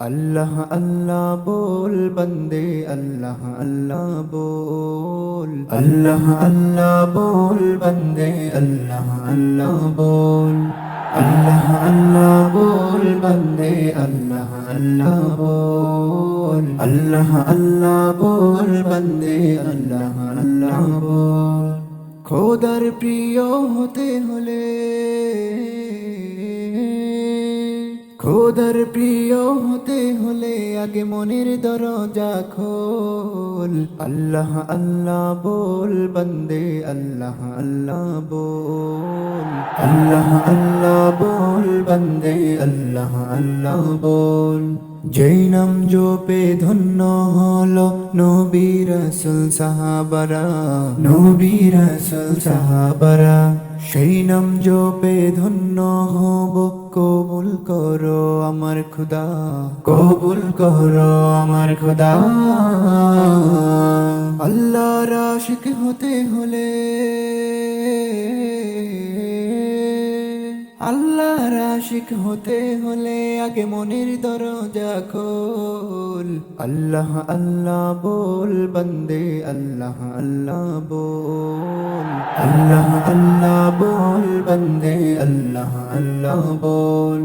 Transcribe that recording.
अल्लाह अल्लाह बोल बंदे अल्लाह अल्लाह बोल अल्लाह अल्लाह बोल बंदे अल्लाह अल्लाह बोल अल्लाह अल्लाह बोल बंदे अल्लाह अल्लाह बोल अल्लाह अल्लाह बोल बंदे अल्लाह अल्लाह बोल খোদার প্রিয় হতে হলে খোদার প্রিয় হতে হলে আগে মনের দরজা খোল আল্লাহ আল্লাহ বল বন্দে আল্লাহ আল্লাহ বল আল্লাহ আল্লাহ বল বন্দে আল্লাহ আল্লাহ বল যেই নাম জপে ধন্য হলো নবী রাসূল সাহাবারা নবী রাসূল সাহাবারা সেই নাম জপে ধন্য হব কবুল করো আমার খুদা কবুল করো আমার খুদা আল্লাহর আশিক হতে হলে আল্লাহর আশিক হতে হলে আগে মনের দরজা খোল আল্লাহ আল্লাহ বল বন্দে আল্লাহ আল্লাহ বল আল্লাহ আল্লাহ বল বন্দে আল্লাহ আল্লাহ বল